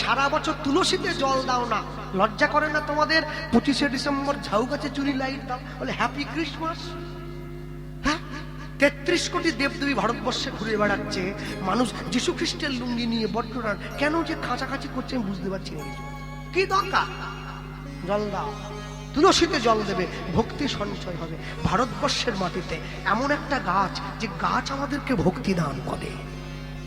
সারা বছর তুলসীতে জল দাও না, লজ্জা করে না তোমাদের? 25শে ডিসেম্বর ঝাউ গাছে চুরি লাইট দাও, বলে হ্যাপি ক্রিসমাস। হ্যাঁ, 33 কোটি দেবদেবী ভারতবর্ষে ঘুরে বেড়াচ্ছে, মানুষ যীশু খ্রিস্টের লুঙ্গি নিয়ে বড্ডরান কেন যে কাছাকাছি করছে আমি বুঝতে পারছি না। কি দরকার? জল দাও, তুলসীতে জল দেবে, ভক্তি সঞ্চয় হবে। ভারতবর্ষের মাটিতে এমন একটা গাছ, যে গাছ আমাদেরকে ভক্তি দান করে,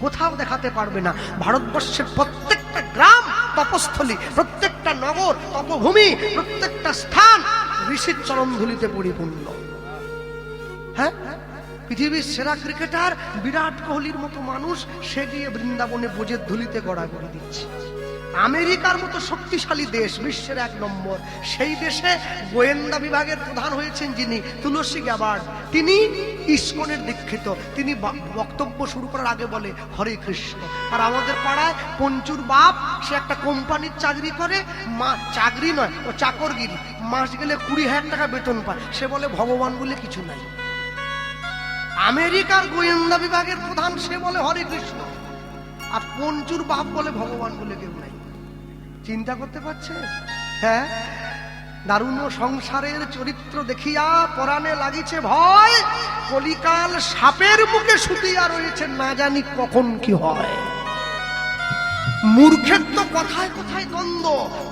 কোথাও দেখাতে পারবে না। ভারতবর্ষের প্রত্যেকটা গ্রাম তপস্থলী, প্রত্যেকটা নগর তপভূমি, প্রত্যেকটা স্থান ঋষির চরণ ধুলিতে পরিপূর্ণ। হ্যাঁ, পৃথিবীর সেরা ক্রিকেটার বিরাট কোহলির মতো মানুষ, সে গিয়ে বৃন্দাবনে বোঝের ধুলিতে গড়াগড়ি দিচ্ছে। আমেরিকার মতো শক্তিশালী দেশ, বিশ্বের 1 নম্বর, সেই দেশে গোয়েন্দা বিভাগের প্রধান হয়েছেন যিনি, তুলসী গ্যাবার্ড, তিনি ইসকনের দীক্ষিত। তিনি বক্তব্য শুরু করার আগে বলে হরে কৃষ্ণ। আর আমাদের পাড়ায় পঞ্চুর বাপ, সে একটা কোম্পানির চাকরি করে, চাকরি নয় ও চাকরগিরি, মাস গেলে 20,000 টাকা বেতন পায়, সে বলে ভগবান বলে কিছু নাই। আমেরিকার গোয়েন্দা বিভাগের প্রধান, সে বলে হরে কৃষ্ণ, আর পঞ্চুর বাপ বলে ভগবান বলে কেউ নাই। চিন্তা করতে পারছে? হ্যাঁ, দারুণ সংসারের চরিত্র দেখিয়া পরাণে লাগিছে ভয়, কলিকাল সাপের মুখে শুতিয়া রয়েছে, না জানি কখন কি হয়। মূর্খের তো কথায় কথায় দ্বন্দ্ব,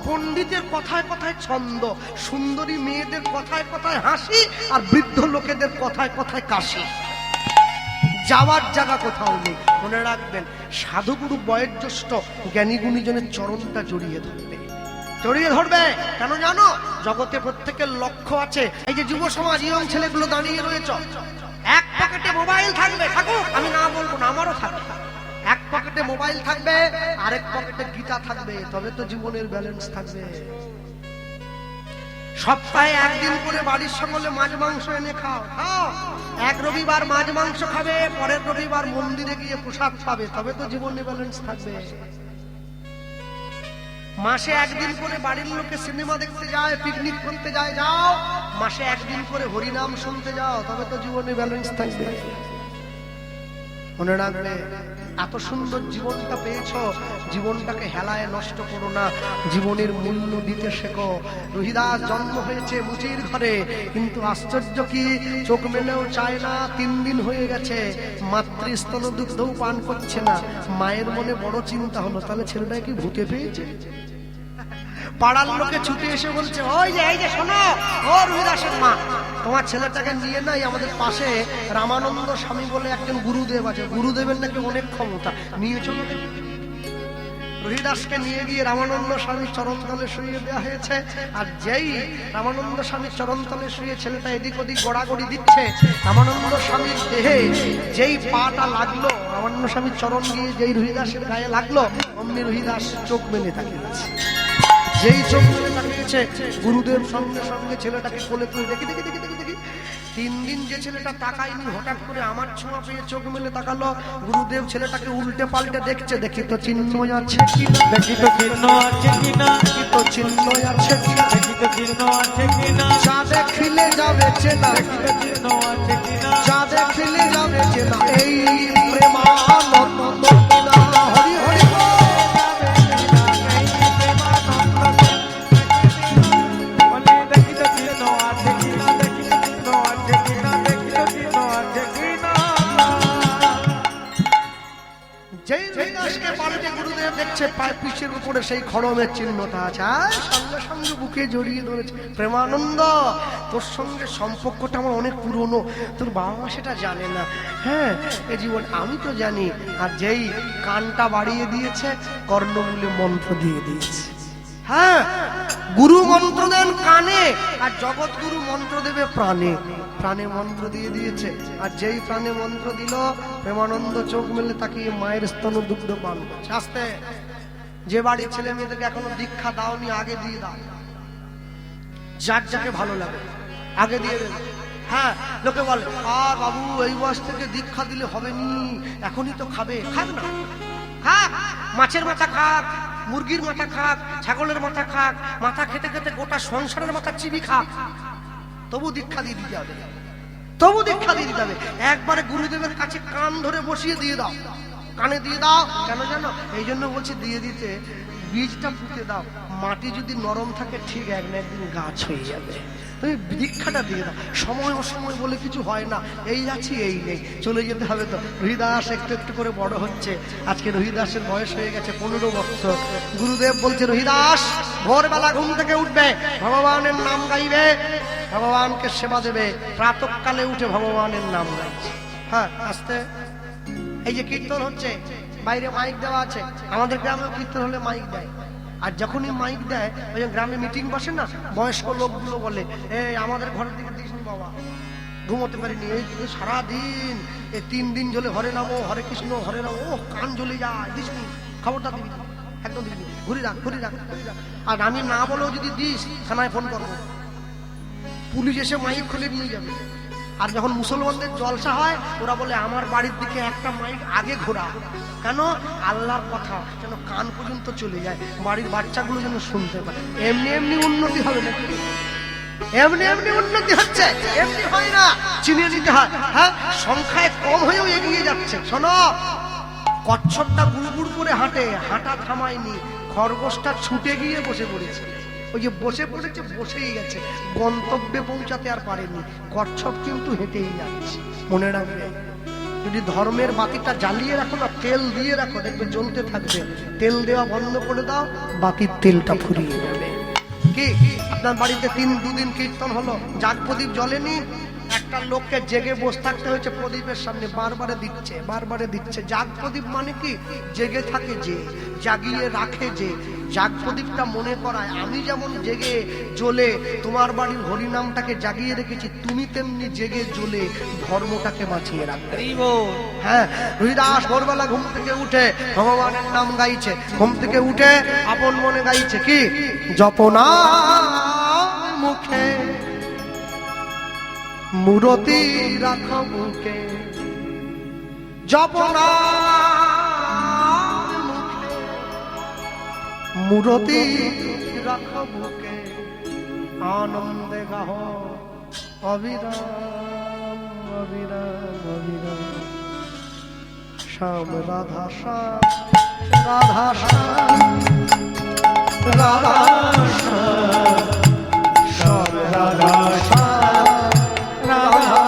পণ্ডিতের কথায় কথায় ছন্দ, সুন্দরী মেয়েদের কথায় কথায় হাসি, আর বৃদ্ধ লোকেদের কথায় কথায় কাশি। যাওয়ার জায়গা কোথাও নেই। মনে রাখবেন, সাধুগুরু বয়োজ্যেষ্ঠ জ্ঞানী গুণীজনের চরণটা জড়িয়ে ধরবে, জড়িয়ে ধরবে। কেন জানো? জগতে প্রত্যেকের লক্ষ্য আছে। এই যে যুব সমাজ, ইয়ং ছেলেগুলো দাঁড়িয়ে রয়েছে, এক পকেটে মোবাইল থাকবে, থাকুক, আমি না বলবো না, আমারও থাকবে। এক পকেটে মোবাইল থাকবে, আরেক পকেটে গীতা থাকবে, তবে তো জীবনের ব্যালেন্স থাকবে। সপ্তাহে 1 দিন করে বাড়ির সকলে মাছ মাংস এনে খাও, খাও। এক রবিবার মাছ মাংস খাবে, পরের রবিবার মন্দিরে গিয়ে প্রসাদ পাবে, তবে তো জীবনে ব্যালেন্স থাকবে। মাসে 1 দিন করে বাড়ির লোকে সিনেমা দেখতে যায়, পিকনিক করতে যায়, যাও। মাসে 1 দিন করে হরিনাম শুনতে যাও, তবে তো জীবনে ব্যালেন্স থাকবে। মনে রাখবে, এত সুন্দর জীবনটা পেয়েছ, জীবনটাকে হেলায় নষ্ট করো না, জীবনের মূল্য দিতে শেখো। রহিদাস জন্ম হয়েছে মুচির ঘরে, কিন্তু আশ্চর্য কি, চোখ মেলেও চায় না। 3 দিন হয়ে গেছে, মাতৃস্তন দুগ্ধও পান করছে না। মায়ের মনে বড় চিন্তা হলো, তাহলে ছেলেটা কি ভূতে পেয়েছে? পাড়ার লোকে ছুটে এসে বলছে, ওই যে এই যে শোনো, ও রহিদাসের মা, তোমার ছেলেটাকে নিয়ে নাই আমাদের পাশে রামানন্দ স্বামী বলে একজন গুরুদেব আছে, গুরুদেবের নাকি অনেক ক্ষমতা, নিয়ে চলো। রহিদাসকে নিয়ে গিয়ে রামানন্দ স্বামীর চরণতলে শুইয়ে দেওয়া হয়েছে। আর যেই রামানন্দ স্বামীর চরণতলে শুয়ে ছেলেটা এদিক ওদিক গড়াগড়ি দিচ্ছে, রামানন্দ স্বামীর দেহে যেই পাটা লাগলো, রামানন্দ স্বামীর চরণ গিয়ে যেই রহিদাসের গায়ে লাগলো, অমনি রহিদাস চোখ মেলে তাকিয়েছে। যেই চোখ মেলে তাকিয়েছে, গুরুদেব সঙ্গে সঙ্গে ছেলেটাকে কোলে তুলে দেখি দেখি দেখি দেখি দেখি 3 দিন যে ছেলেটা তাকায়নি, হঠাৎ করে আমার ছোঁয়া পেয়ে চোখ মেলে তাকালো। গুরুদেব ছেলেটাকে উল্টে পাল্টে দেখছে, দেখি তো চিহ্ন আছে কিনা, দেখি তো চিহ্ন আছে কিনা, দেখি তো চিহ্ন আছে কিনা, দেখি তো চিহ্ন আছে কিনা, যা দেখিলে যাবে চেনা, দেখি তো চিহ্ন আছে কিনা, যা দেখিলে যাবে চেনা, এই প্রেমানন্দ কিনা। হরি হরি দেখি তো চিহ্ন আছে কিনা, দেখি তো চিহ্ন আছে কিনা, দেখি তো চিহ্ন আছে কিনা। যেই রহিদাসকে পাল্টে গুরুদেব দেখছে, পায়ের পিঠের উপরে সেই খড়মের চিহ্নটা আছে, আর সঙ্গে সঙ্গে বুকে জড়িয়ে ধরেছে। প্রেমানন্দ, তোর সঙ্গে সম্পর্কটা আমার অনেক পুরনো, তোর বাবা মা সেটা জানে না। হ্যাঁ, এ জীবন আমি তো জানি। আর যেই কানটা বাড়িয়ে দিয়েছে, কর্ণমূলে মন্ত্র দিয়ে দিয়েছে। হ্যাঁ, গুরু মন্ত্র দেন কানে, আর জগৎ গুরু মন্ত্র দেবে প্রাণে। প্রাণে মন্ত্র দিয়ে দিয়েছে, আর যেই প্রাণে মন্ত্র দিল, প্রেমানন্দ চোখ মেলে তাকিয়ে মায়ের স্তন দুগ্ধ পান করছে। আস্তে, যে বাড়ির ছেলে মেয়েদেরকে এখনো দীক্ষা দাওনি, আগে দিয়ে দাও। যার যাকে ভালো লাগে আগে দিয়ে দেবে। হ্যাঁ, লোকে বলে, আর বাবু এই বয়স থেকে দীক্ষা দিলে হবে নি, এখনই তো খাবে। খাক না, খাক, মাছের মাথা খাক, মুরগির মাথা খাক, ছাগলের মাথা খাক, মাথা খেতে খেতে গোটা সংসারের মাথা চিবি খাক, তবু দীক্ষা দিয়ে দিতে হবে, তবু দীক্ষা দিয়ে দিতে হবে। একবারে গুরুদেবের কাছে কান ধরে বসিয়ে দিয়ে দাও, কানে দিয়ে দাও। কেন জানো? এই জন্য বলছি দিয়ে দিতে, বীজটা পুঁতে দাও, মাটি যদি নরম থাকে ঠিক এক না একদিন গাছ হয়ে যাবে। তুমি দীক্ষাটা দিয়ে দাও। সময় অসময় বলে কিছু হয় না, এই আছি এই নেই, চলে যেতে হবে। তো রোহিদাস একটু একটু করে বড় হচ্ছে। আজকে রোহিদাসের বয়স হয়ে গেছে 15 বছর। গুরুদেব বলছে, রোহিদাস ভোরবেলা ঘুম থেকে উঠবে, ভগবানের নাম গাইবে, ভগবানকে সেবা দেবে। প্রাতঃকালে উঠে ভগবানের নাম গাইছে। হ্যাঁ, আস্তে। এই যে কীর্তন হচ্ছে, বাইরে মাইক দেওয়া আছে, আমাদের গ্রামেও কীর্তন হলে মাইক দেয়। আর যখনই মাইক দেয়, ওই গ্রামে মিটিং বসে না, বয়স্ক লোকগুলো বলে, এই আমাদের ঘরের দিকে দিসনি বাবা, ঘুমোতে পারিনি, এই সারাদিন এই 3 দিন জ্বলে হরে নামো হরে কৃষ্ণ হরে নামো, ও কান জ্বলে যায়, দিসনি, খবরটা দিবি, একদম দিবি, ঘুরি রাখ ঘুরি রাখ ঘুরি রাখ। আর আমি না বলেও যদি দিস, থানায় ফোন করবো, পুলিশ এসে মাইক খুলে নিয়ে যাবে। আর যখন মুসলমানদের জলসা হয়, ওরা বলে আমার বাড়ির দিকে একটা মাইক আগে ঘোরা, কেন? আল্লাহর কথা যেন কান পর্যন্ত চলে যায়, বাড়ির বাচ্চাগুলো যেন শুনতে পায়। এমনি এমনি উন্নতি হবে নাকি? এমনি এমনি উন্নতি হচ্ছে, এমনি হয় না, চিনিয়ে নিতে হয়। হ্যাঁ, সংখ্যায় কম হয়েও এগিয়ে যাচ্ছে। শোনো, কচ্ছপটা গুড়গুড় করে হাঁটে, হাঁটা থামায়নি, খরগোশটা ছুটে গিয়ে বসে পড়েছে। ওই যে বসে পড়েছে, বসেই গেছে, গন্তব্যে পৌঁছাতে আর পারেনি। কচ্ছপ কিন্তু হেঁটেই যাচ্ছে। মনে রাখবে, যদি ধর্মের বাতিটা জ্বালিয়ে রাখো না, তেল দিয়ে রাখো, দেখবে জ্বলতে থাকবে। তেল দেওয়া বন্ধ করে দাও, বাতির তেলটা ফুরিয়ে যাবে। কি আপনার বাড়িতে 2 দিন কীর্তন হলো, জাগ প্রদীপ জ্বলেনি, একটা লোককে জেগে বসে থাকতে হয়েছে প্রদীপের সামনে, বারবারে দিচ্ছে বারবারে দিচ্ছে। জাগ প্রদীপ মানে কি? জেগে থাকে যে, জাগিয়ে রাখে যে। জাগ প্রদীপটা মনে করায় আমি যেমন জেগে জ্বলে তোমার বাড়ির হরিনামটাকে জাগিয়ে রেখেছি, তুমি তেমনি জেগে জ্বলে ধর্মটাকে বাঁচিয়ে রাখবে। হ্যাঁ, রোহিদাস ভোরবেলা ঘুম থেকে উঠে ভগবানের নাম গাইছে, ঘুম থেকে উঠে আপন মনে গাইছে কি? জপনা মুখে মূরতি রাখ মুখে, জপনা মুখে মূরতি রাখ মুখে, আনন্দে গাহ অবিরাম অবিরাম অবিরাম। শ্যাম রাধা শ্যাম রাধা শ্যাম রাধা শ্যাম, শ্যাম রাধা শ্যাম রাধা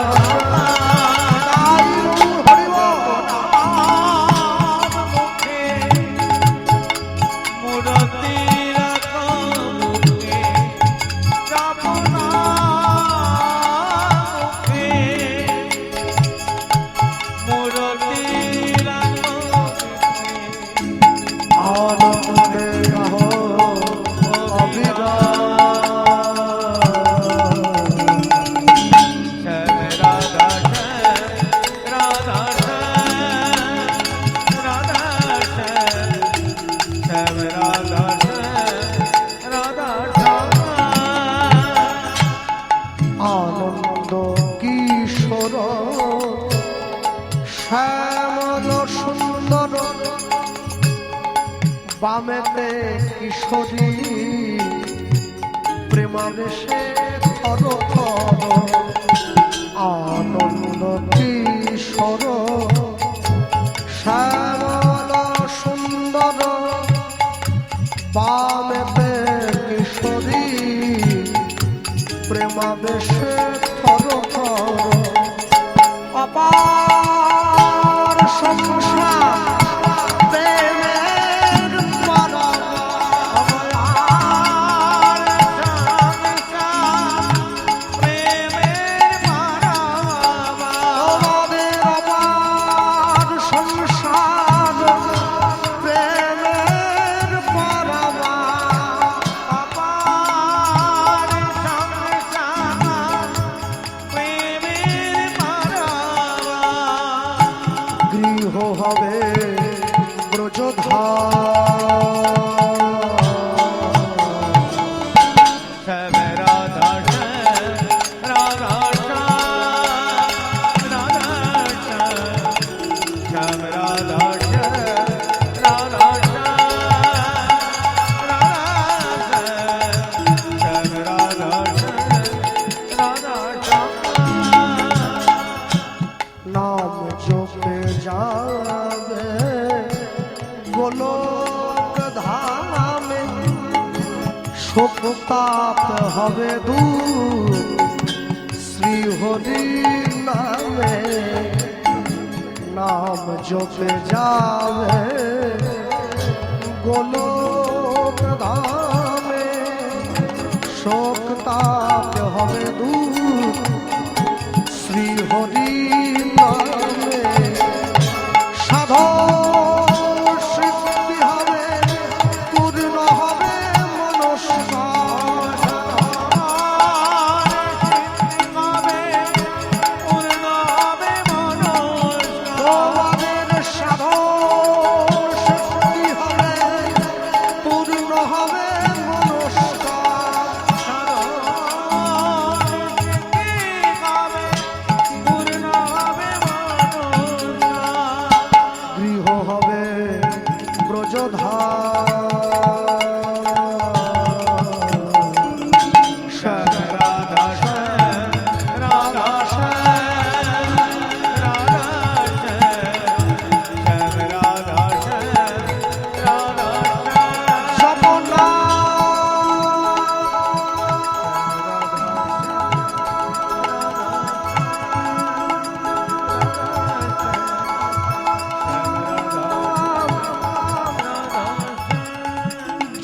বামেতে কিশোরী প্রেমাবেশে থর থর, আনন্দ কিশোর শ্যামল সুন্দর। বামেতে কিশোরী প্রেমাবেশে থর থর, অপার সংসার প্রেমের শোক তাপ হবে দূর শ্রী হরি নামে নাম জপে যাবে গোলক ধামে শোক তাপ হবে দূর শ্রী হরি নামে সাধন সিদ্ধি হবে পূর্ণ হবে মনস্কার তোমাদের সাধন সিদ্ধি হবে পূর্ণ হবে গৃহ হবে ব্রজধাম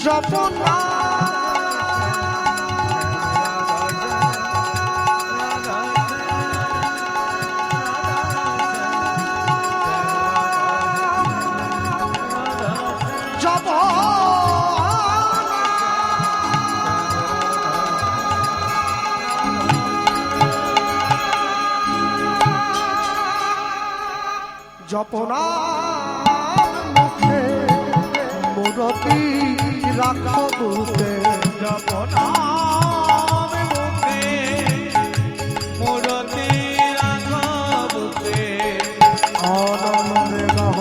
জপনা জপনা মুখে মূরতি রাখো বুকে আনন্দে গাহ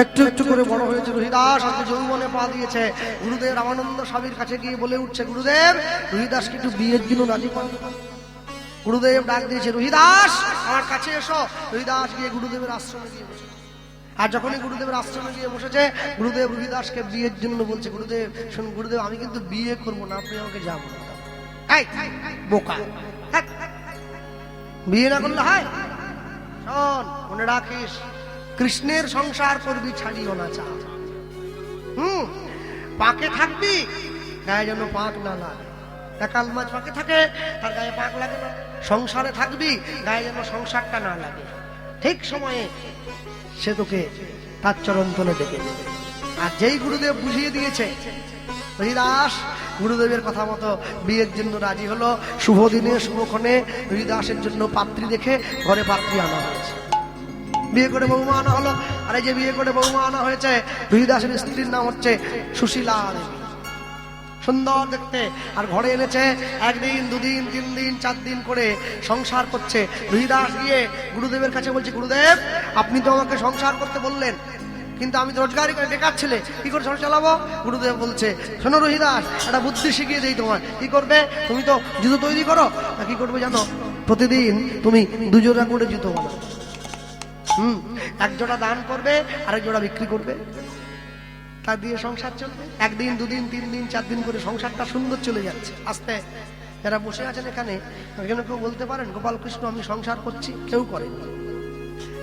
একটু একটু করে বড় হয়েছে রহিদাস, আজকে যৌবনে পা দিয়েছে। গুরুদেব রামানন্দ স্বামীর কাছে গিয়ে বলে উঠছে, গুরুদেব রহিদাসকে একটু বিয়ের জন্য রাজি করেন। গুরুদেব ডাক দিয়েছে, রহিদাস আমার কাছে এসো। রহিদাস গিয়ে গুরুদেবের আশ্রমে গিয়ে বসে। আর যখনই গুরুদেবের আশ্রমে গিয়ে বসেছে, গুরুদেব রহিদাসকে বিয়ের জন্য বলছে, গুরুদেব শুন গুরুদেব, আমি কিন্তু বিয়ে করবো না, আপনি আমাকে যাবো না। বোকা, বিয়ে না করলে হয়? শোন, মনে রাখিস, কৃষ্ণের সংসার করবি, ছাড়িও না চা। পাকে থাকবি, গায়ে যেন পাক না লাগে। একাল মাছ পাকে থাকে, তার গায়ে পাক লাগে না। সংসারে থাকবি, গায়ে যেন সংসারটা না লাগে। ঠিক সময়ে সে তোকে তার চরণ তলে ডেকে দেবে। আর যেই গুরুদেব বুঝিয়ে দিয়েছে, হরিদাস গুরুদেবের কথা মতো বিয়ের জন্য রাজি হলো। শুভ দিনে শুভক্ষণে হরিদাসের জন্য পাত্রী দেখে ঘরে পাত্রী আনা হয়েছে। বিয়ে করে বৌমা আনা হলো। আর এই যে বিয়ে করে বৌমা আনা হয়েছে, হরিদাসের স্ত্রীর নাম হচ্ছে সুশীলা দেবী, সুন্দর দেখতে। আর ঘরে এনেছে, একদিন দুদিন 3 দিন 4 দিন করে সংসার করছে। হরিদাস গিয়ে গুরুদেবের কাছে বলছে, গুরুদেব আপনি তো আমাকে সংসার করতে বললেন, কিন্তু আমি তো রোজগারি করে বেকার ছেলে, কি করে সংসার চালাবো? গুরুদেব বলছে, শোনো রহিদাস, একটা বুদ্ধি শিখিয়ে দেই তোমার। কি করবে? তুমি তো জুতো তৈরি করো, না কি করবে জানো? প্রতিদিন তুমি 2 জোড়া করে জুতো বানাও। এক জোড়া দান করবে, আরেক জোড়া বিক্রি করবে, তা দিয়ে সংসার চলবে। 1 দিন 2 দিন 3 দিন 4 দিন করে সংসারটা সুন্দর চলে যাচ্ছে। আস্তে যারা বসে আছেন এখানে, কেউ বলতে পারেন গোপাল কৃষ্ণ আমি সংসার করছি? কেউ করে।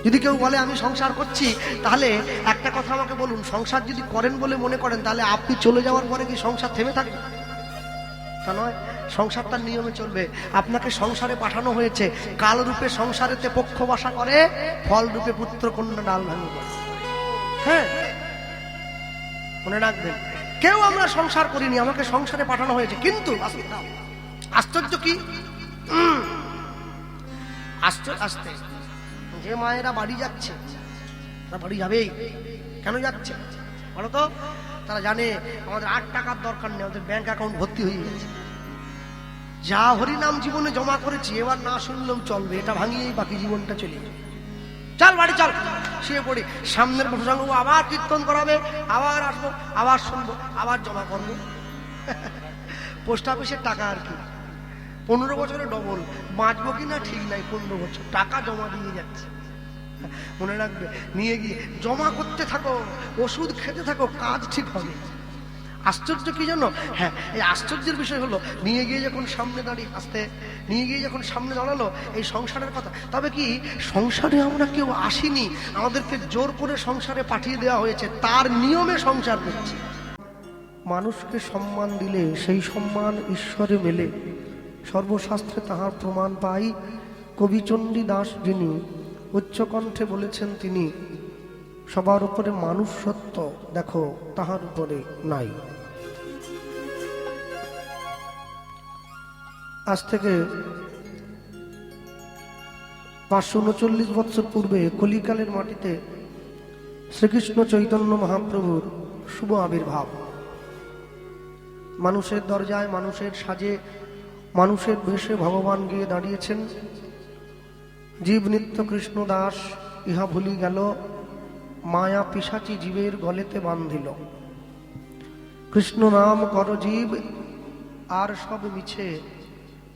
যদি কেউ বলে আমি সংসার করছি, তাহলে একটা কথা আমাকে বলুন, সংসার যদি করেন বলে মনে করেন, তাহলে আপনি চলে যাওয়ার পরে কি সংসার থেমে থাকবে? তা নয়, সংসারটার নিয়মে চলবে। আপনাকে সংসারে পাঠানো হয়েছে, কাল রূপে সংসারেতে পক্ষ বাসা করে, ফল রূপে পুত্র কন্যা ডাল ভাঙি করে। হ্যাঁ, মনে রাখবেন, কেউ আমরা সংসার করিনি, আমাকে সংসারে পাঠানো হয়েছে। কিন্তু আশ্চর্য কি, আস্তে যে মায়েরা বাড়ি যাচ্ছে, তারা বাড়ি যাবেই। কেন যাচ্ছে বলো তো? তারা জানে আমাদের 8 টাকার দরকার নেই, আমাদের ব্যাংক অ্যাকাউন্ট ভর্তি হয়ে গেছে। যা হরিনাম জীবনে জমা করেছি এবার না শুনলেও চলবে, এটা ভাঙিয়েই বাকি জীবনটা চলে যাবে। চল বাড়ি চল, শুয়ে পড়ি। সামনের প্রসঙ্গ আবার কীর্তন করাবে, আবার আসবো, আবার শুনবো, আবার জমা করবো। পোস্ট অফিসের টাকা আর কি, 15 বছরে ডবল। বাঁচবো কিনা ঠিক নাই, 15 বছর টাকা জমা দিয়ে যাচ্ছে। মনে রাখবে, নিয়ে গিয়ে জমা করতে থাকো, ওষুধ খেতে থাকো, কাজ ঠিক হবে। আশ্চর্য কি জানো? হ্যাঁ, এই আশ্চর্যের বিষয় হলো নিয়ে গিয়ে যখন সামনে দাঁড়িয়ে আসতে, নিয়ে গিয়ে যখন সামনে দাঁড়ালো এই সংসারের কথা, তবে কি সংসারে আমরা কেউ আসিনি, আমাদেরকে জোর করে সংসারে পাঠিয়ে দেওয়া হয়েছে, তার নিয়মে সংসার করছি। মানুষকে সম্মান দিলে সেই সম্মান ঈশ্বরে মেলে, সর্বশাস্ত্রে তাহার প্রমাণ পাই। কবিচণ্ডী দাস যিনি উচ্চকণ্ঠে বলেছেন, তিনি সবার উপরে মানুষ সত্য, দেখো তাহার উপরে নাই। আজ থেকে 539 বৎসর পূর্বে কলিকালের মাটিতে শ্রীকৃষ্ণ চৈতন্য মহাপ্রভুর শুভ আবির্ভাব। মানুষের দরজায়, মানুষের সাজে, মানুষের বেশে ভগবান গিয়ে দাঁড়িয়েছেন। জীব নিত্য কৃষ্ণ দাস ইহা ভুলি গেল, মায়া পিশাচি জীবের গলেতে বান্ধিল। কৃষ্ণ নাম কর জীব, আর সব মিছে,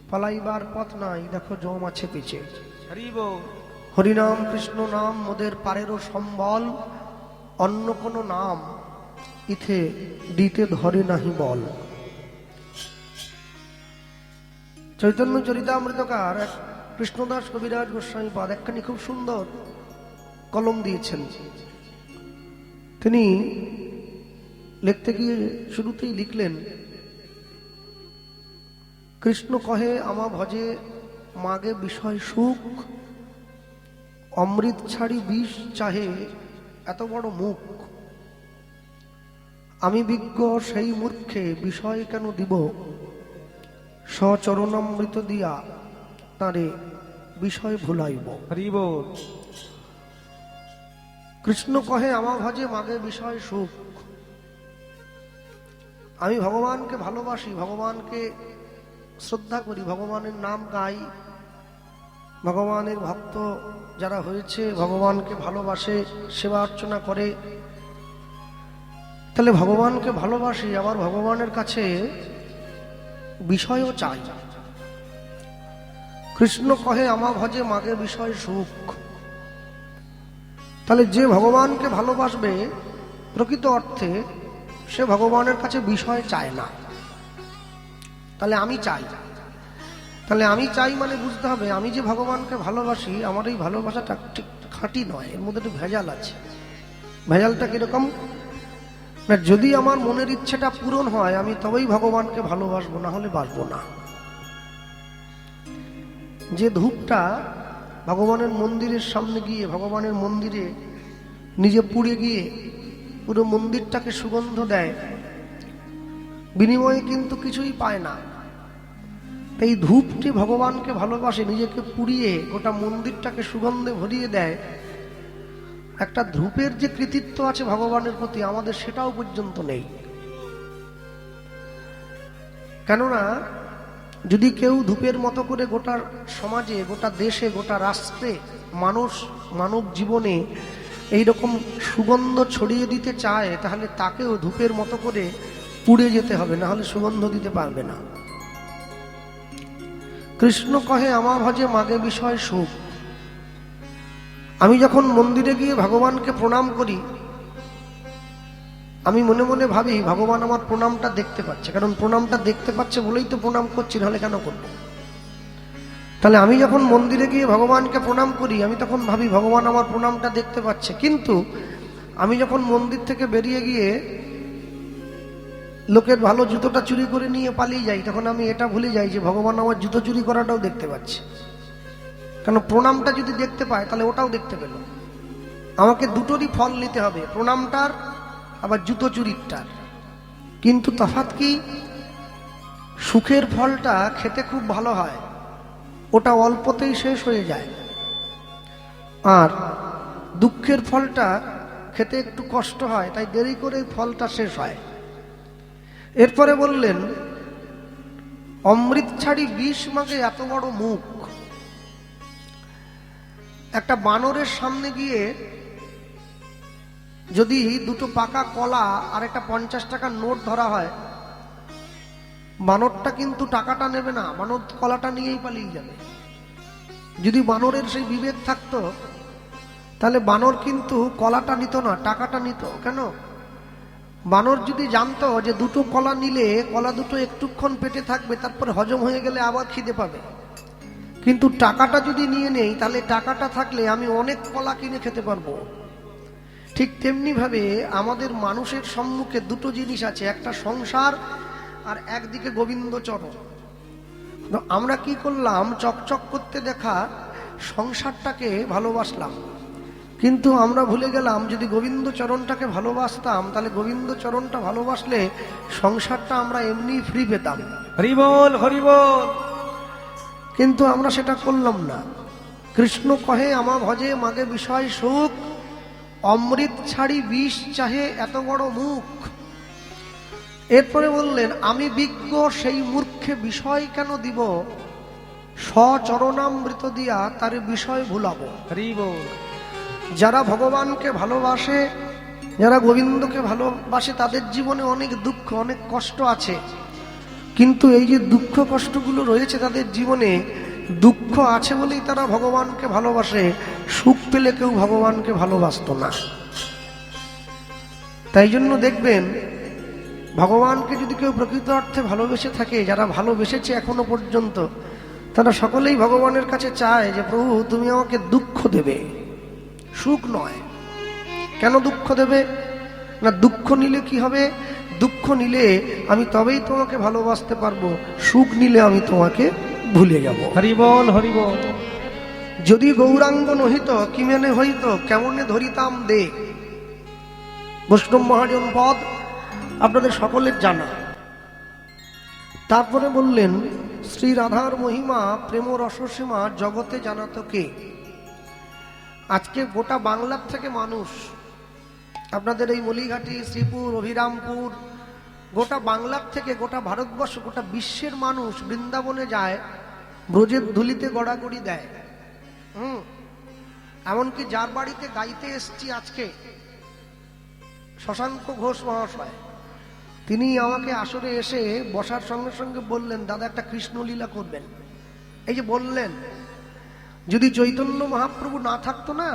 পালাইবার পথ নাই, দেখো জম আছে পিছে। হরিনাম কৃষ্ণ নাম মোদের পারেরও সম্বল, অন্য কোনো নাম ইথে দিতে ধরে নাহি বল। চৈতন্য চরিতামৃতকার এক কৃষ্ণদাস কবিরাজ গোস্বামী পাদ একখানি খুব সুন্দর কলম দিয়েছেন। তিনি লিখতে গিয়ে শুরুতেই লিখলেন, কৃষ্ণ কহে আমা ভজে মাগে বিষয় সুখ, অমৃত ছাড়ি বিষ চাহে এত বড় মুখ। আমি বিজ্ঞ সেই মূর্খে বিষয় কেন দিব, সচরণামৃত দিয়া তারে বিষয় ভুলাইব। কৃষ্ণ কহে আমা ভজে মাগে বিষয় সুখ। আমি ভগবানকে ভালোবাসি, ভগবানকে শ্রদ্ধা করি, ভগবানের নাম গাই, ভগবানের ভক্ত যারা হয়েছে ভগবানকে ভালোবাসে, সেবা অর্চনা করে। তাহলে ভগবানকে ভালোবাসি, আবার ভগবানের কাছে বিষয়ও চাই। কৃষ্ণ কহে আমা ভজে মাগে বিষয় সুখ। তাহলে যে ভগবানকে ভালোবাসবে প্রকৃত অর্থে সে ভগবানের কাছে বিষয় চায় না। তাহলে আমি চাই, তাহলে আমি চাই মানে বুঝতে হবে আমি যে ভগবানকে ভালোবাসি, আমার এই ভালোবাসাটা ঠিক খাঁটি নয়, এর মধ্যে একটু ভেজাল আছে। ভেজালটা কিরকম না, যদি আমার মনের ইচ্ছেটা পূরণ হয় আমি তবেই ভগবানকে ভালোবাসবো, না হলে বাসবো না। যে ধূপটা ভগবানের মন্দিরের সামনে গিয়ে, ভগবানের মন্দিরে নিজে পুড়ে গিয়ে পুরো মন্দিরটাকে সুগন্ধ দেয়, বিনিময়ে কিন্তু কিছুই পায় না। এই ধূপটি ভগবানকে ভালোবাসে, নিজেকে পুড়িয়ে গোটা মন্দিরটাকে সুগন্ধে ভরিয়ে দেয়। একটা ধূপের যে কৃতিত্ব আছে ভগবানের প্রতি, আমাদের সেটাও পর্যন্ত নেই। কেননা যদি কেউ ধূপের মতো করে গোটা সমাজে, গোটা দেশে, গোটা রাষ্ট্রে, মানব জীবনে এইরকম সুগন্ধ ছড়িয়ে দিতে চায়, তাহলে তাকেও ধূপের মতো করে পুড়ে যেতে হবে, না হলে সুগন্ধ দিতে পারবে না। কৃষ্ণ কহে আমা ভজে মাগে বিষয় সুখ। আমি যখন মন্দিরে গিয়ে ভগবানকে প্রণাম করি, আমি মনে মনে ভাবি ভগবান আমার প্রণামটা দেখতে পাচ্ছে, কারণ প্রণামটা দেখতে পাচ্ছে বলেই তো প্রণাম করছি, নাহলে কেন করব। তাহলে আমি যখন মন্দিরে গিয়ে ভগবানকে প্রণাম করি, আমি তখন ভাবি ভগবান আমার প্রণামটা দেখতে পাচ্ছে। কিন্তু আমি যখন মন্দির থেকে বেরিয়ে গিয়ে লোকের ভালো জুতোটা চুরি করে নিয়ে পালিয়ে যাই, তখন আমি এটা ভুলে যাই যে ভগবান আমার জুতো চুরি করাটাও দেখতে পাচ্ছে। কারণ প্রণামটা যদি দেখতে পায় তাহলে ওটাও দেখতে পেল। আমাকে দুটোরই ফল নিতে হবে, প্রণামটার আবার জুতো চুরিটার। কিন্তু তফাৎ কি, সুখের ফলটা খেতে খুব ভালো হয়, ওটা অল্পতেই শেষ হয়ে যায়, আর দুঃখের ফলটা খেতে একটু কষ্ট হয়, তাই দেরি করে ফলটা শেষ হয়। এরপরে বললেন অমৃত ছাড়ি বিষ মাগে এত বড় মুখ। একটা বানরের সামনে গিয়ে যদি দুটো পাকা কলা আর একটা 50 টাকার নোট ধরা হয়, বানরটা কিন্তু টাকাটা নেবে না, বানর কলাটা নিয়েই পালিয়ে যাবে। যদি বানরের সেই বিবেক থাকতো তাহলে বানর কিন্তু কলাটা নিত না, টাকাটা নিত। কেন? বানর যদি জানতো যে দুটো কলা নিলে কলা দুটো একটুক্ষণ পেটে থাকবে, তারপরে হজম হয়ে গেলে আবার খিদে পাবে, কিন্তু টাকাটা যদি নিয়ে নেই তাহলে টাকাটা থাকলে আমি অনেক কলা কিনে খেতে পারবো। ঠিক তেমনি ভাবে আমাদের মানুষের সম্মুখে দুটো জিনিস আছে, একটা সংসার আর একদিকে গোবিন্দচরণ। আমরা কি করলাম? চকচক করতে দেখা সংসারটাকে ভালোবাসলাম, কিন্তু আমরা ভুলে গেলাম যদি গোবিন্দচরণটাকে ভালোবাসতাম তাহলে গোবিন্দচরণটা ভালোবাসলে সংসারটা আমরা এমনি ফ্রি পেতাম। হরি বল, হরি বল। কিন্তু আমরা সেটা করলাম না। কৃষ্ণ কহে আমা ভজে মাগে বিষয় সুখ, অমৃত ছাড়ি বিষ চাহে এত বড় মুখ। এরপরে বললেন আমি বিজ্ঞ সেই মূর্খে বিষয় কেন দিব, স্বচরণামৃত দিয়া তার বিষয় ভুলাবো। হরি বল। যারা ভগবানকে ভালোবাসে, যারা গোবিন্দকে ভালোবাসে, তাদের জীবনে অনেক দুঃখ অনেক কষ্ট আছে, কিন্তু এই যে দুঃখ কষ্টগুলো রয়েছে তাদের জীবনে, দুঃখ আছে বলেই তারা ভগবানকে ভালোবাসে। সুখ পেলে কেউ ভগবানকে ভালোবাসতো না। তাই জন্য দেখবেন ভগবানকে যদি কেউ প্রকৃত অর্থে ভালোবেসে থাকে, যারা ভালোবেসেছে এখনো পর্যন্ত, তারা সকলেই ভগবানের কাছে চায় যে প্রভু তুমি আমাকে দুঃখ দেবে, সুখ নয়। কেন দুঃখ দেবে না? দুঃখ নিলে কি হবে? দুঃখ নিলে আমি তবেই তোমাকে ভালোবাসতে পারবো, সুখ নিলে আমি তোমাকে ভুলে যাব। হরি বল, হরি বল। যদি গৌরাঙ্গ নহিত কি মেনে হইত, কেমনে ধরিতাম দে। বৈষ্ণব মহাজন পদ আপনাদের সকলের জানা। তারপরে বললেন শ্রী রাধার মহিমা প্রেম রসসীমা জগতে জানাতো কে। আজকে গোটা বাংলার থেকে মানুষ, আপনাদের এই মলিঘাটি, শ্রীপুর, অভিরামপুর, গোটা বাংলার থেকে গোটা ভারতবর্ষ, গোটা বিশ্বের মানুষ বৃন্দাবনে যায়, ব্রজের ধুলিতে গড়াগড়ি দেয়। এমনকি যার বাড়িতে গাইতে এসছি আজকে, শশাঙ্ক ঘোষ মহাশয়, তিনি আমাকে আসরে এসে বসার সঙ্গে সঙ্গে বললেন দাদা একটা কৃষ্ণলীলা করবেন। এই যে বললেন, যদি চৈতন্য মহাপ্রভু না থাকতো না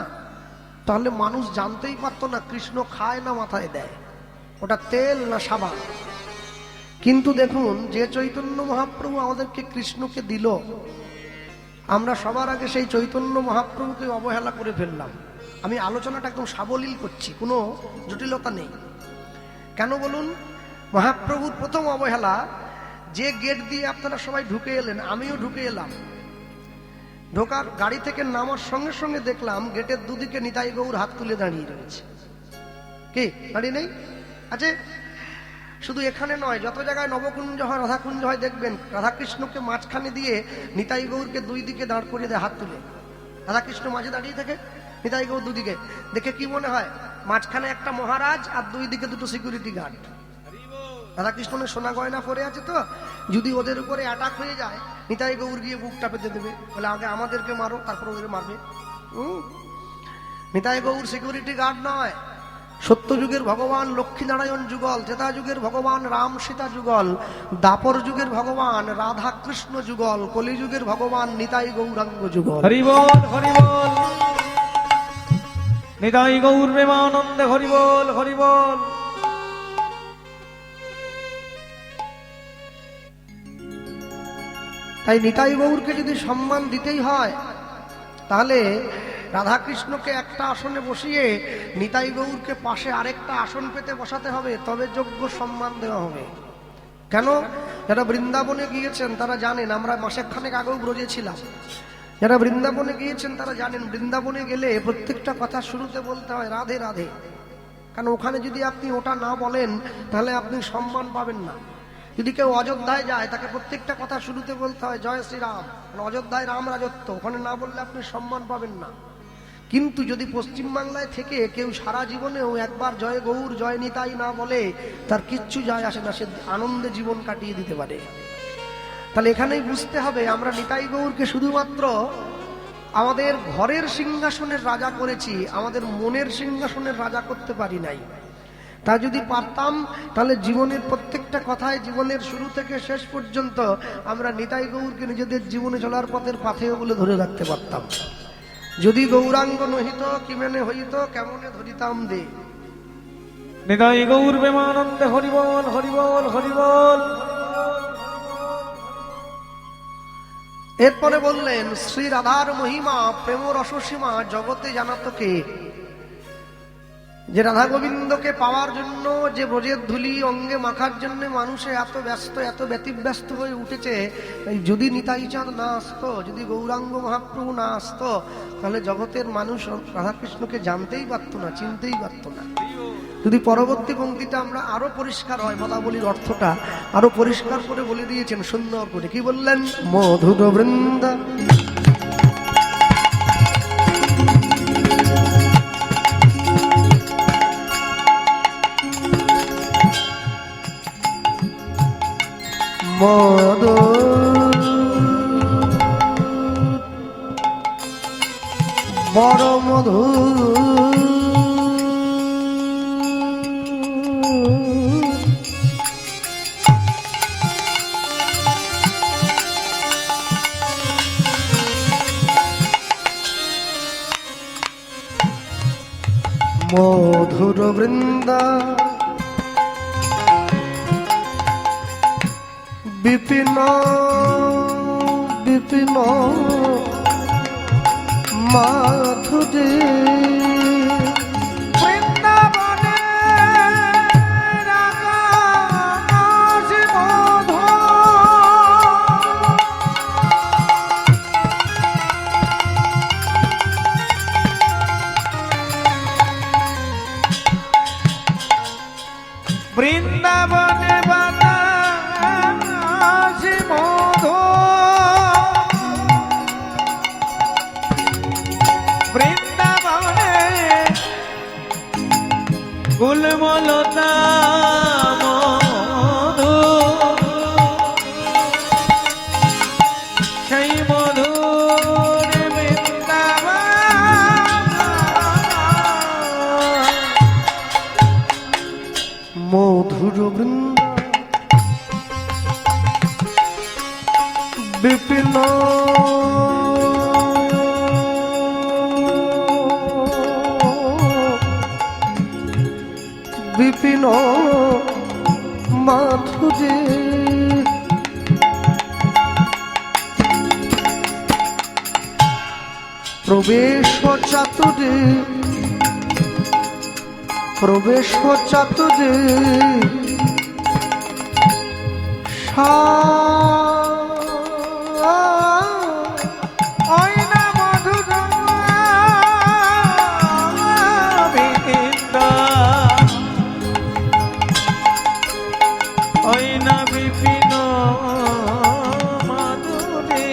তাহলে মানুষ জানতেই পারতো না কৃষ্ণ খায় না মাথায় দেয়, ওটা তেল না সাবান। কিন্তু দেখুন, যে চৈতন্য মহাপ্রভু আমাদেরকে কৃষ্ণকে দিল, আমরা সবার আগে সেই চৈতন্য মহাপ্রভুকে অবহেলা করে ফেললাম। আমি আলোচনাটা একদম সাবলীল করছি, কোনো জটিলতা নেই। কেন বলুন? মহাপ্রভুর প্রথম অবহেলা, যে গেট দিয়ে আপনারা সবাই ঢুকে এলেন, আমিও ঢুকে এলাম, ঢোকার গাড়ি থেকে নামার সঙ্গে সঙ্গে দেখলাম গেটের দুদিকে নিতাই গৌর হাত তুলে দাঁড়িয়ে রয়েছে। কি দাঁড়িয়ে নেই? আছে। শুধু এখানে নয়, যত জায়গায় নবকুঞ্জ হয়, রাধাকুঞ্জ হয়, দেখবেন রাধাকৃষ্ণকে মাঝখানে দিয়ে নিতাই গৌরকে দুই দিকে দাঁড় করিয়ে দেয় হাত তুলে। রাধাকৃষ্ণ মাঝে দাঁড়িয়ে থাকে, নিতাই গৌর দুদিকে। দেখে কি মনে হয়? মাঝখানে একটা মহারাজ আর দুই দিকে দুটো সিকিউরিটি গার্ড। রাধাকৃষ্ণের সোনা গয়না পরে আছে, তো যদি ওদের উপরে অ্যাটাক হয়ে যায়, নিতাই গৌর গিয়ে বুকটা পেতে দেবে, বলে আগে আমাদেরকে মারো তারপর ওদের মারবে। নিতাই গৌর সিকিউরিটি গার্ড নয়, সত্যযুগের ভগবান লক্ষ্মীনারায়ণ যুগল, ত্রেতা যুগের ভগবান রাম সীতা যুগল, দাপর যুগের ভগবান রাধা কৃষ্ণ যুগল, কলিযুগের ভগবান নিতাই গৌরাঙ্গ যুগল। হরি বল, হরি বল। নিতাই গৌর প্রেমানন্দে হরি বল, হরি বল। তাই নিতাই গৌরকে যদি সম্মান দিতেই হয় তাহলে রাধাকৃষ্ণকে একটা আসনে বসিয়ে নিতাই গৌরকে পাশে আরেকটা আসন পেতে বসাতে হবে, তবে যোগ্য সম্মান দেওয়া হবে। কেন? যারা বৃন্দাবনে গিয়েছেন তারা জানেন, আমরা মাসেখানেক আগেও ব্রজে ছিলাম, যারা বৃন্দাবনে গিয়েছেন তারা জানেন, বৃন্দাবনে গেলে প্রত্যেকটা কথা শুরুতে বলতে হয় রাধে রাধে। কারণ ওখানে যদি আপনি ওটা না বলেন তাহলে আপনি সম্মান পাবেন না। যদি কেউ অযোধ্যায় যায়, তাকে প্রত্যেকটা কথা শুরুতে বলতে হয় জয় শ্রীরাম, অযোধ্যায় রাম রাজত্ব, ওখানে না বললে আপনি সম্মান পাবেন না। কিন্তু যদি পশ্চিমবাংলায় থেকে কেউ সারা জীবনেও একবার জয় গৌর জয় নিতাই না বলে, তার কিচ্ছু যায় আসে না, সে আনন্দে জীবন কাটিয়ে দিতে পারে। তাহলে এখানেই বুঝতে হবে আমরা নিতাই গৌরকে শুধুমাত্র আমাদের ঘরের সিংহাসনের রাজা করেছি, আমাদের মনের সিংহাসনের রাজা করতে পারি নাই। তা যদি পারতাম তাহলে জীবনের প্রত্যেকটা কথায়, জীবনের শুরু থেকে শেষ পর্যন্ত আমরা নিতাই গৌরকে নিজেদের জীবনে চলার পথের পাথেয় বলে ধরে রাখতে পারতাম। যদি গৌরাঙ্গ নহিত কিমেনে হইত কেমনে ধরিতাম দে। নিতাই গৌর প্রেমানন্দে হরিবল হরিবল হরিবল। এরপরে বললেন শ্রী রাধার মহিমা প্রেম রসসীমা জগতে জানাতো কে। যে রাধা গোবিন্দকে পাওয়ার জন্য, যে ব্রজের ধুলি অঙ্গে মাখার জন্য মানুষে এত ব্যস্ত, এত ব্যতিব্যস্ত হয়ে উঠেছে, যদি নিতাই চাঁদ না আসতো, যদি গৌরাঙ্গ মহাপ্রভু না আসতো, তাহলে জগতের মানুষ রাধাকৃষ্ণকে জানতেই পারতো না, চিনতেই পারতো না। যদি পরবর্তী পঙ্ক্তিটা আমরা আরো পরিষ্কার হয়, পদাবলীর অর্থটা আরো পরিষ্কার করে বলে দিয়েছেন সুন্দর করে। কি বললেন? মধুর বৃন্দা মধু বড় মধু মধুর বৃন্দা বিপিন বিপিন মাধুরী বৃন্দাবনে রাগাসি মধু বৃন্দাবনে বাতাসি মধু বৃন্দাবনে গুলমলতা মধু সেই মধুর বৃন্দাবন মধুর বৃন্দা বিপিন বিপিন মাধুরী প্রবেশ চাতুরী প্রবেশ চাতুরী ওই না মধুর বিপিন ওই না বিপিন মাধুরী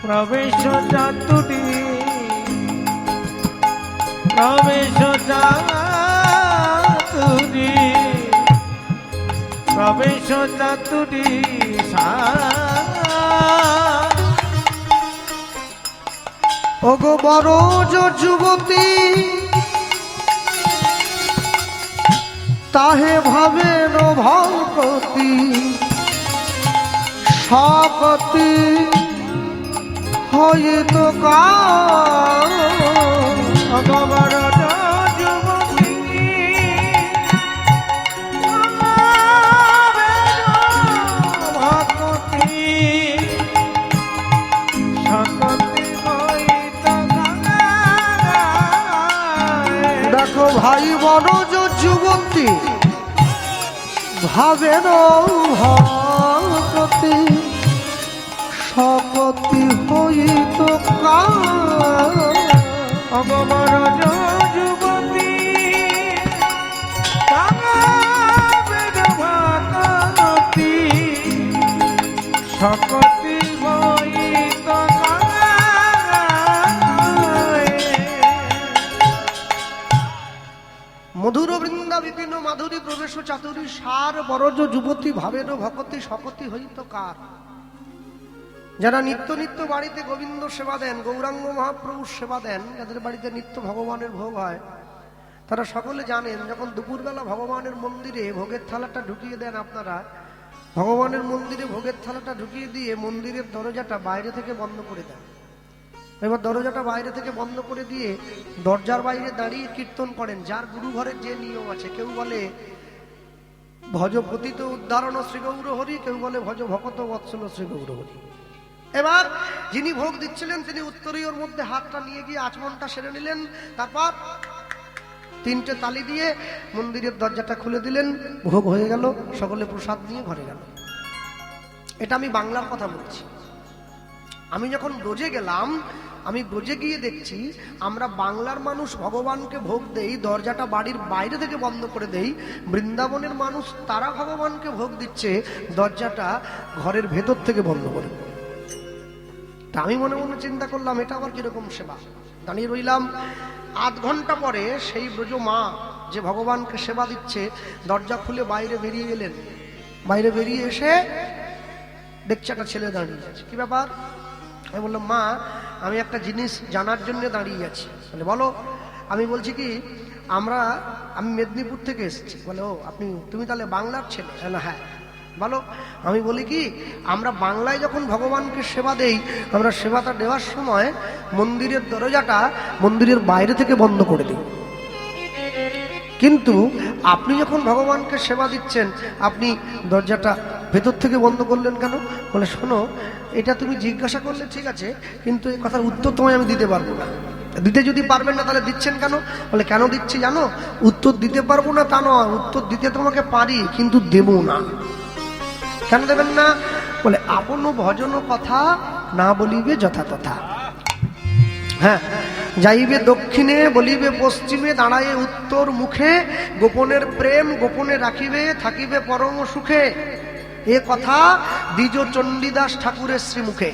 প্রবেশ চাতুরী প্রবেশ চাতুরী প্রবেশ চাতুরী ওগো বড় যুবতী তাহে ভাবেন ভক্তি সকতি হইত অগবর যুবতী ভক্তি সকতি হইত দেখো ভাই বড় যুবতী ভাবেন ভক্তি সকতি হইত অগবর যুবতী ভক্তি সকতি হইত মধুর বৃন্দা বিপিন মাধুরী প্রবেশ চাতুরী সার বরজ যুবতী ভাবের ভকতি শকতি হইত কার। যারা নিত্য নিত্য বাড়িতে গোবিন্দ সেবা দেন, গৌরাঙ্গ মহাপ্রভুর সেবা দেন, যাদের বাড়িতে নিত্য ভগবানের ভোগ হয়, তারা সকলে জানেন যখন দুপুরবেলা ভগবানের মন্দিরে ভোগের থালাটা ঢুকিয়ে দেন আপনারা, ভগবানের মন্দিরে ভোগের থালাটা ঢুকিয়ে দিয়ে মন্দিরের দরজাটা বাইরে থেকে বন্ধ করে দেন। এবার দরজাটা বাইরে থেকে বন্ধ করে দিয়ে দরজার বাইরে দাঁড়িয়ে কীর্তন করেন। যার গুরু ঘরের যে নিয়ম আছে, কেউ বলে ভজ পতিত উদ্ধারণ শ্রী গৌর হরি, কেউ বলে ভজ ভকত বৎসল শ্রী গৌর হরি। এবার যিনি ভোগ দিচ্ছিলেন তিনি উত্তরীয়র মধ্যে হাতটা নিয়ে গিয়ে আচমনটা সেরে নিলেন, তারপর তিনটে তালি দিয়ে মন্দিরের দরজাটা খুলে দিলেন, ভোগ হয়ে গেল, সকলে প্রসাদ নিয়ে ঘরে গেল। এটা আমি বাংলার কথা বলছি। আমি যখন ব্রজে গেলাম, আমি ব্রজে গিয়ে দেখছি আমরা বাংলার মানুষ ভগবানকে ভোগ দেই, দরজাটা বাড়ির বাইরে থেকে বন্ধ করে দেই। বৃন্দাবনের মানুষ তারা ভগবানকে ভোগ দিচ্ছে, দরজাটা ঘরের ভেতর থেকে বন্ধ করে। তা আমি মনে মনে চিন্তা করলাম এটা আবার কিরকম সেবা। দাঁড়িয়ে রইলাম। আধ ঘন্টা পরে সেই ব্রজ মা যে ভগবানকে সেবা দিচ্ছে দরজা খুলে বাইরে বেরিয়ে এলেন। বাইরে বেরিয়ে এসে দেখছে একটা ছেলে দাঁড়িয়ে আছে। কি ব্যাপার? আমি বললাম, মা আমি একটা জিনিস জানার জন্য দাঁড়িয়ে আছি। বলে বলো। আমি বলছি কি আমি মেদিনীপুর থেকে এসেছি। বলে ও তুমি তাহলে বাংলার ছেলে? হ্যাঁ। বলো। আমি বলি কি, আমরা বাংলায় যখন ভগবানকে সেবা দেই, আমরা সেবাটা দেওয়ার সময় মন্দিরের দরজাটা মন্দিরের বাইরে থেকে বন্ধ করে দিই, কিন্তু আপনি যখন ভগবানকে সেবা দিচ্ছেন আপনি দরজাটা ভেতর থেকে বন্ধ করলেন কেন? বলে শোনো, এটা তুমি জিজ্ঞাসা করলে ঠিক আছে, কিন্তু এই কথার উত্তর তোমায় আমি দিতে পারবো না। দিতে যদি পারবেন না তাহলে দিচ্ছেন কেন? বলে কেন দিচ্ছি জানো? উত্তর দিতে পারবো না তা নয়, উত্তর দিতে তোমাকে পারি কিন্তু দেবো না। কেন দেবেন না? বলে আপন ভজন কথা না বলিবে যথাতথা। হ্যাঁ, যাইবে দক্ষিণে বলিবে পশ্চিমে, দাঁড়ায়ে উত্তর মুখে, গোপনের প্রেম গোপনে রাখিবে, থাকিবে পরম সুখে। এ কথা দ্বিজ চণ্ডীদাস ঠাকুরের শ্রীমুখে।